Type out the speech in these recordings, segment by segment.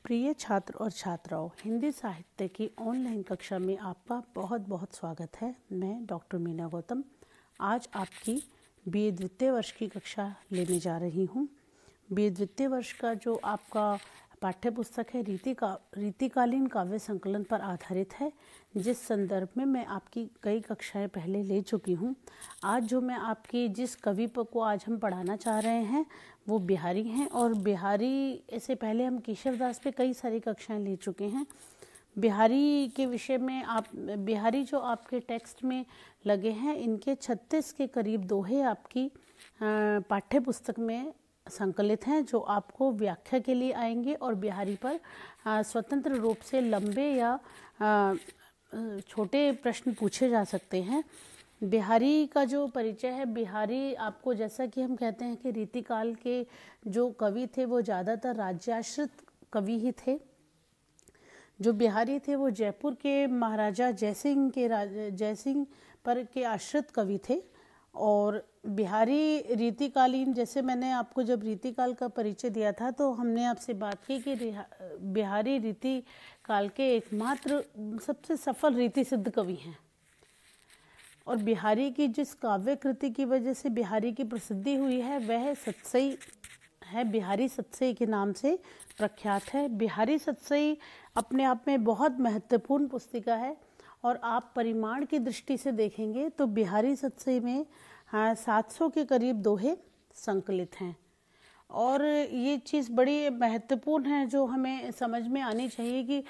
प्रिय छात्र और छात्राओं, हिंदी साहित्य की ऑनलाइन कक्षा में आपका बहुत बहुत स्वागत है। मैं डॉक्टर मीना गौतम आज आपकी बीए द्वितीय वर्ष की कक्षा लेने जा रही हूँ। बीए द्वितीय वर्ष का जो आपका पाठ्य पुस्तक है रीतिकालीन काव्य संकलन पर आधारित है, जिस संदर्भ में मैं आपकी कई कक्षाएं पहले ले चुकी हूँ। आज जो मैं आपकी जिस कवि को आज हम पढ़ाना चाह रहे हैं वो बिहारी हैं, और बिहारी से पहले हम केशवदास पे कई सारी कक्षाएं ले चुके हैं। बिहारी के विषय में बिहारी जो आपके टेक्स्ट में लगे हैं, इनके 36 के करीब दोहे आपकी पाठ्य पुस्तक में संकलित हैं, जो आपको व्याख्या के लिए आएंगे और बिहारी पर स्वतंत्र रूप से लंबे या छोटे प्रश्न पूछे जा सकते हैं। बिहारी का जो परिचय है, बिहारी आपको जैसा कि हम कहते हैं कि रीतिकाल के जो कवि थे वो ज़्यादातर राज्याश्रित कवि ही थे। जो बिहारी थे वो जयपुर के महाराजा जयसिंह पर के आश्रित कवि थे। और बिहारी रीतिकालीन, जैसे मैंने आपको जब रीतिकाल का परिचय दिया था तो हमने आपसे बात की कि बिहारी रीतिकाल के एकमात्र सबसे सफल रीति सिद्ध कवि हैं। और बिहारी की जिस काव्य कृति की वजह से बिहारी की प्रसिद्धि हुई है वह सतसई है। बिहारी सतसई के नाम से प्रख्यात है। बिहारी सतसई अपने आप में बहुत महत्वपूर्ण पुस्तिका है, और आप परिमाण की दृष्टि से देखेंगे तो बिहारी सतसई में 700 के करीब दोहे संकलित हैं। और ये चीज़ बड़ी महत्वपूर्ण है जो हमें समझ में आनी चाहिए कि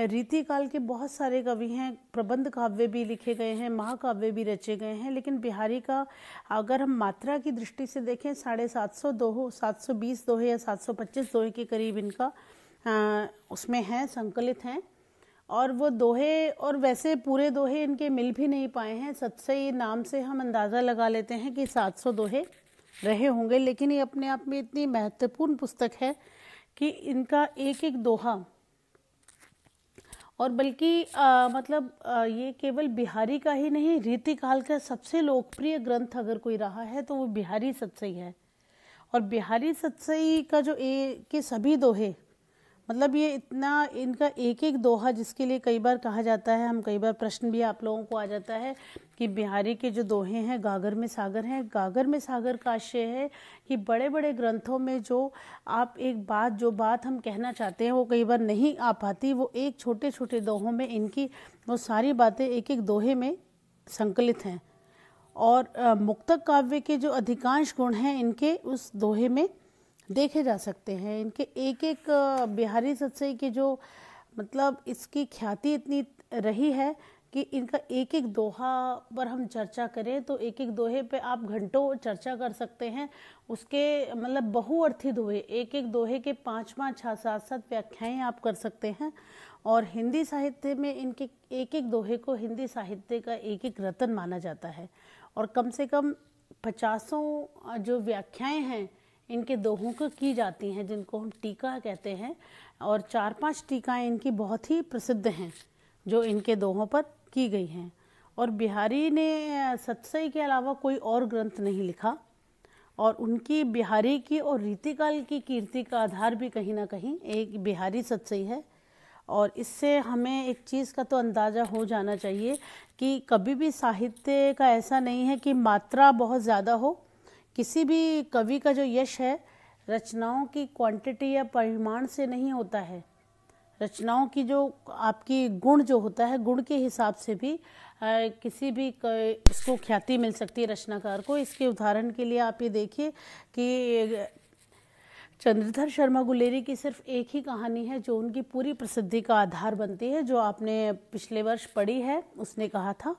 रीतिकाल के बहुत सारे कवि हैं, प्रबंध काव्य भी लिखे गए हैं, महाकाव्य भी रचे गए हैं, लेकिन बिहारी का अगर हम मात्रा की दृष्टि से देखें 750 दोहे, 720 दोहे या 725 दोहे के करीब इनका उसमें हैं, संकलित हैं। और वो दोहे, और वैसे पूरे दोहे इनके मिल भी नहीं पाए हैं। सतसई नाम से हम अंदाज़ा लगा लेते हैं कि 700 दोहे रहे होंगे, लेकिन ये अपने आप में इतनी महत्वपूर्ण पुस्तक है कि इनका एक एक दोहा, और बल्कि ये केवल बिहारी का ही नहीं, रीतिकाल का सबसे लोकप्रिय ग्रंथ अगर कोई रहा है तो वो बिहारी सतसई है। और बिहारी सतसई का जो के सभी दोहे, मतलब ये इतना, इनका एक एक दोहा, जिसके लिए कई बार कहा जाता है, हम कई बार प्रश्न भी आप लोगों को आ जाता है कि बिहारी के जो दोहे हैं गागर में सागर हैं। गागर में सागर का आशय है कि बड़े बड़े ग्रंथों में जो बात हम कहना चाहते हैं वो कई बार नहीं आ पाती, वो एक छोटे छोटे दोहों में इनकी वो सारी बातें एक एक दोहे में संकलित हैं। और मुक्तक काव्य के जो अधिकांश गुण हैं इनके उस दोहे में देखे जा सकते हैं। इनके एक एक बिहारी सतसई के जो इसकी ख्याति इतनी रही है कि इनका एक एक दोहा पर हम चर्चा करें तो एक एक दोहे पे आप घंटों चर्चा कर सकते हैं। उसके बहुअर्थी दोहे, एक एक दोहे के 5-5, 6, 7 व्याख्याएं आप कर सकते हैं। और हिंदी साहित्य में इनके एक एक दोहे को हिंदी साहित्य का एक एक रत्न माना जाता है। और कम से कम 50 जो व्याख्याएं हैं इनके दोहों को की जाती हैं, जिनको हम टीका कहते हैं। और 4-5 टीकाएं इनकी बहुत ही प्रसिद्ध हैं जो इनके दोहों पर की गई हैं। और बिहारी ने सतसई के अलावा कोई और ग्रंथ नहीं लिखा, और उनकी बिहारी की और रीतिकाल की कीर्ति का आधार भी कहीं ना कहीं एक बिहारी सतसई है। और इससे हमें एक चीज़ का तो अंदाज़ा हो जाना चाहिए कि कभी भी साहित्य का ऐसा नहीं है कि मात्रा बहुत ज़्यादा हो। किसी भी कवि का जो यश है रचनाओं की क्वांटिटी या परिमाण से नहीं होता है। रचनाओं की जो आपकी गुण जो होता है, गुण के हिसाब से भी किसी भी इसको ख्याति मिल सकती है रचनाकार को। इसके उदाहरण के लिए आप ये देखिए कि चंद्रधर शर्मा गुलेरी की सिर्फ एक ही कहानी है जो उनकी पूरी प्रसिद्धि का आधार बनती है, जो आपने पिछले वर्ष पढ़ी है, उसने कहा था।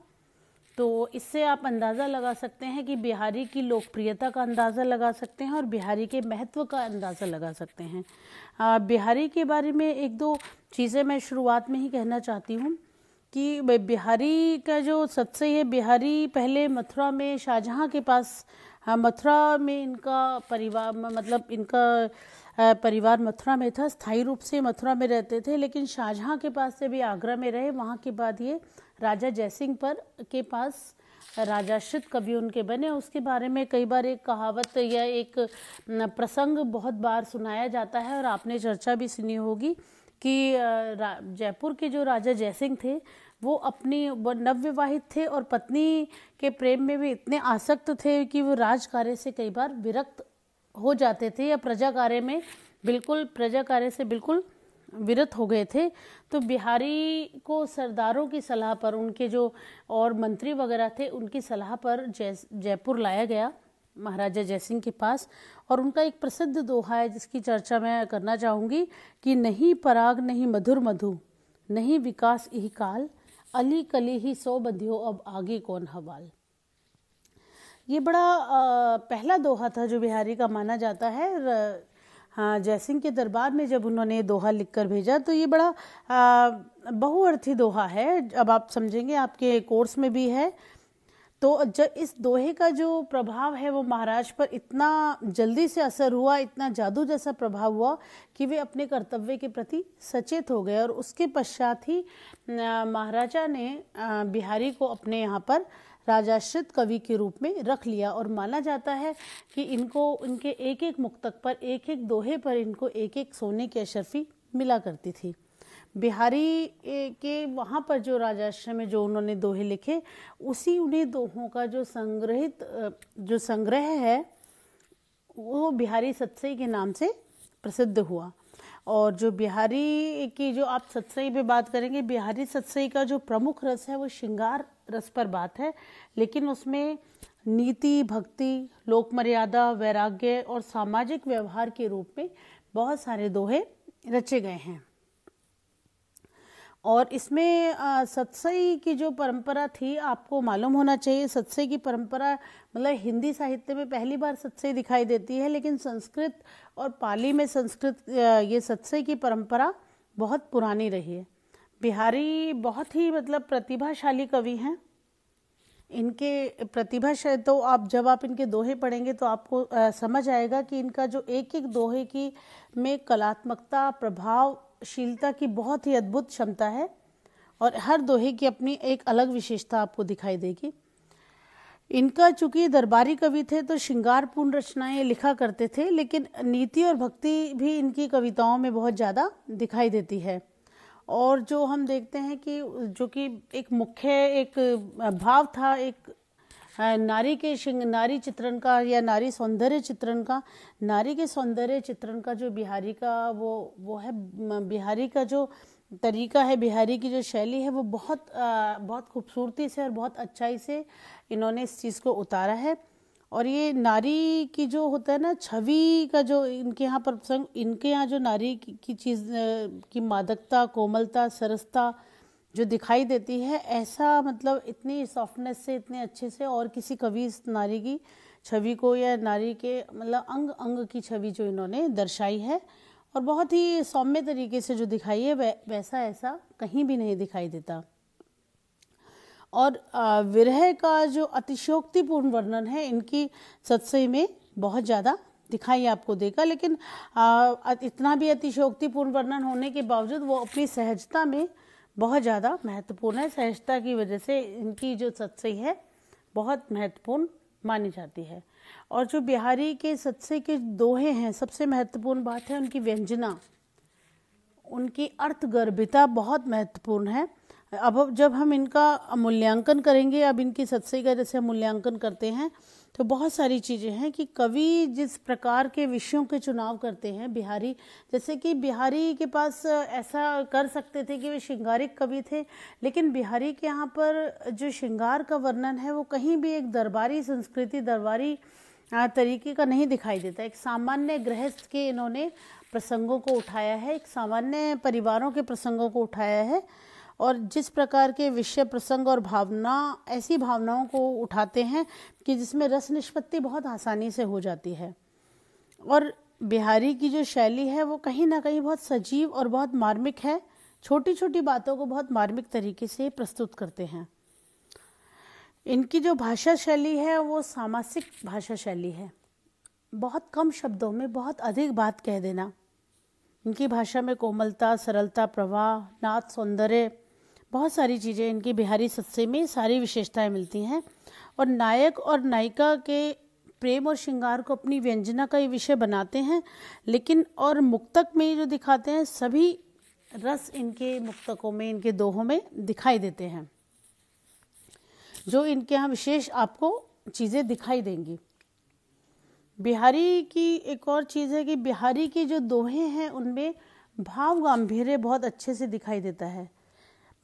तो इससे आप अंदाज़ा लगा सकते हैं कि बिहारी की लोकप्रियता का अंदाज़ा लगा सकते हैं और बिहारी के महत्व का अंदाज़ा लगा सकते हैं। बिहारी के बारे में एक दो चीज़ें मैं शुरुआत में ही कहना चाहती हूँ कि बिहारी का जो सतसई है, बिहारी पहले मथुरा में शाहजहाँ के पास, मथुरा में इनका परिवार इनका परिवार मथुरा में था, स्थायी रूप से मथुरा में रहते थे। लेकिन शाहजहाँ के पास से भी आगरा में रहे, वहाँ के बाद ये राजा जयसिंह के पास राजाश्रित कवि उनके बने। उसके बारे में कई बार एक कहावत या एक प्रसंग बहुत बार सुनाया जाता है, और आपने चर्चा भी सुनी होगी कि जयपुर के जो राजा जयसिंह थे वो नवविवाहित थे और पत्नी के प्रेम में भी इतने आसक्त थे कि वो राज कार्य से कई बार विरक्त हो जाते थे या प्रजा कार्य से बिल्कुल विरत हो गए थे। तो बिहारी को सरदारों की सलाह पर, उनके जो और मंत्री वगैरह थे उनकी सलाह पर जयपुर लाया गया महाराजा जयसिंह के पास। और उनका एक प्रसिद्ध दोहा है जिसकी चर्चा मैं करना चाहूँगी कि नहीं पराग नहीं मधुर मधु, नहीं विकास यही काल, अली कली ही सो बंधियो अब आगे कौन हवाल। ये बड़ा पहला दोहा था जो बिहारी का माना जाता है। हाँ, जयसिंह के दरबार में जब उन्होंने दोहा लिखकर भेजा तो ये बड़ा बहुअर्थी दोहा है। अब आप समझेंगे, आपके कोर्स में भी है। तो जब इस दोहे का जो प्रभाव है वो महाराज पर इतना जल्दी से असर हुआ, इतना जादू जैसा प्रभाव हुआ कि वे अपने कर्तव्य के प्रति सचेत हो गए। और उसके पश्चात ही महाराजा ने बिहारी को अपने यहाँ पर राजाश्रित कवि के रूप में रख लिया। और माना जाता है कि इनके एक एक मुक्तक पर, एक एक दोहे पर इनको एक एक सोने की अशर्फी मिला करती थी। बिहारी के वहाँ पर जो राजाश्रम में जो उन्होंने दोहे लिखे, उन्हीं दोहों का जो संग्रह है वो बिहारी सतसई के नाम से प्रसिद्ध हुआ। और जो बिहारी की जो आप सतसई पे बात करेंगे, बिहारी सतसई का जो प्रमुख रस है वो श्रृंगार रस पर बात है, लेकिन उसमें नीति, भक्ति, लोक मर्यादा, वैराग्य और सामाजिक व्यवहार के रूप में बहुत सारे दोहे रचे गए हैं। और इसमें सतसई की जो परंपरा थी, आपको मालूम होना चाहिए, सतसई की परंपरा मतलब हिंदी साहित्य में पहली बार सतसई दिखाई देती है, लेकिन संस्कृत और पाली में ये सतसई की परंपरा बहुत पुरानी रही है। बिहारी बहुत ही मतलब प्रतिभाशाली कवि हैं। इनके प्रतिभाशाली तो जब आप इनके दोहे पढ़ेंगे तो आपको समझ आएगा कि इनका जो एक एक दोहे की में कलात्मकता, प्रभावशीलता की बहुत ही अद्भुत क्षमता है, और हर दोहे की अपनी एक अलग विशेषता आपको दिखाई देगी। इनका चूंकि दरबारी कवि थे तो श्रृंगारपूर्ण रचनाएं लिखा करते थे, लेकिन नीति और भक्ति भी इनकी कविताओं में बहुत ज़्यादा दिखाई देती है। और जो हम देखते हैं कि जो कि एक मुख्य एक भाव था, एक नारी चित्रण का या नारी सौंदर्य चित्रण का, नारी के सौंदर्य चित्रण का जो बिहारी का वो है, बिहारी का जो तरीका है, बिहारी की जो शैली है वो बहुत खूबसूरती से और बहुत अच्छाई से इन्होंने इस चीज़ को उतारा है। और ये नारी की जो होता है ना छवि का जो इनके यहाँ पर प्रसंग, इनके यहाँ जो नारी की चीज़ की मादकता, कोमलता, सरसता जो दिखाई देती है, ऐसा मतलब इतनी सॉफ्टनेस से, इतने अच्छे से और किसी कवि इस नारी की छवि को या नारी के मतलब अंग अंग की छवि जो इन्होंने दर्शाई है और बहुत ही सौम्य तरीके से जो दिखाई है, वैसा ऐसा कहीं भी नहीं दिखाई देता। और विरह का जो अतिशयोक्तिपूर्ण वर्णन है इनकी सतसई में बहुत ज़्यादा दिखाई आपको देगा, लेकिन इतना भी अतिशयोक्तिपूर्ण वर्णन होने के बावजूद वो अपनी सहजता में बहुत ज़्यादा महत्वपूर्ण है। सहजता की वजह से इनकी जो सतसई है बहुत महत्वपूर्ण मानी जाती है। और जो बिहारी के सतसई के दोहे हैं, सबसे महत्वपूर्ण बात है उनकी व्यंजना, उनकी अर्थगर्भिता बहुत महत्वपूर्ण है। अब जब हम इनका मूल्यांकन करेंगे, अब इनकी सतसई का जैसे मूल्यांकन करते हैं तो बहुत सारी चीज़ें हैं कि कवि जिस प्रकार के विषयों के चुनाव करते हैं बिहारी, जैसे कि बिहारी के पास ऐसा कर सकते थे कि वे श्रृंगारिक कवि थे, लेकिन बिहारी के यहाँ पर जो श्रृंगार का वर्णन है वो कहीं भी एक दरबारी संस्कृति, दरबारी तरीके का नहीं दिखाई देता। एक सामान्य गृहस्थ के इन्होंने प्रसंगों को उठाया है, एक सामान्य परिवारों के प्रसंगों को उठाया है, और जिस प्रकार के विषय, प्रसंग और भावना, ऐसी भावनाओं को उठाते हैं कि जिसमें रस निष्पत्ति बहुत आसानी से हो जाती है। और बिहारी की जो शैली है वो कहीं ना कहीं बहुत सजीव और बहुत मार्मिक है, छोटी छोटी बातों को बहुत मार्मिक तरीके से प्रस्तुत करते हैं। इनकी जो भाषा शैली है वो सामासिक भाषा शैली है, बहुत कम शब्दों में बहुत अधिक बात कह देना। इनकी भाषा में कोमलता, सरलता, प्रवाह, नाद, सौंदर्य, बहुत सारी चीज़ें इनकी बिहारी सत्सई में सारी विशेषताएं मिलती हैं। और नायक और नायिका के प्रेम और श्रृंगार को अपनी व्यंजना का ये विषय बनाते हैं, लेकिन और मुक्तक में जो दिखाते हैं सभी रस इनके मुक्तकों में, इनके दोहों में दिखाई देते हैं। जो इनके यहाँ विशेष आपको चीज़ें दिखाई देंगी। बिहारी की एक और चीज़ है कि बिहारी की जो दोहे हैं उनमें भाव गांधीर्य बहुत अच्छे से दिखाई देता है।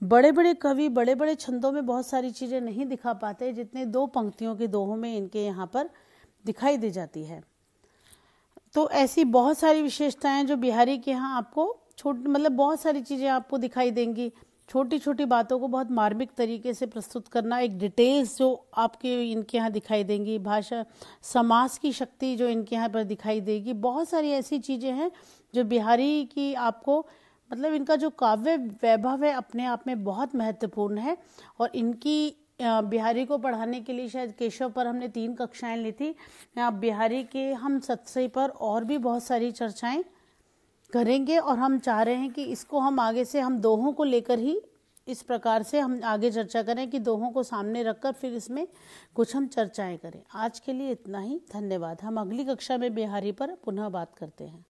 बड़े बड़े कवि बड़े बड़े छंदों में बहुत सारी चीज़ें नहीं दिखा पाते जितने दो पंक्तियों के दोहों में इनके यहाँ पर दिखाई दे जाती है। तो ऐसी बहुत सारी विशेषताएं जो बिहारी के यहाँ आपको मतलब बहुत सारी चीज़ें आपको दिखाई देंगी। छोटी छोटी बातों को बहुत मार्मिक तरीके से प्रस्तुत करना, एक डिटेल्स जो आपके इनके यहाँ दिखाई देंगी, भाषा समास की शक्ति जो इनके यहाँ पर दिखाई देगी। बहुत सारी ऐसी चीज़ें हैं जो बिहारी की आपको मतलब इनका जो काव्य वैभव है अपने आप में बहुत महत्वपूर्ण है। और इनकी बिहारी को पढ़ाने के लिए शायद केशव पर हमने 3 कक्षाएं ली थी। बिहारी के हम सत्सई पर और भी बहुत सारी चर्चाएं करेंगे और हम चाह रहे हैं कि इसको हम आगे से हम दोहों को लेकर ही इस प्रकार से हम आगे चर्चा करें कि दोहों को सामने रखकर फिर इसमें कुछ हम चर्चाएं करें। आज के लिए इतना ही, धन्यवाद। हम अगली कक्षा में बिहारी पर पुनः बात करते हैं।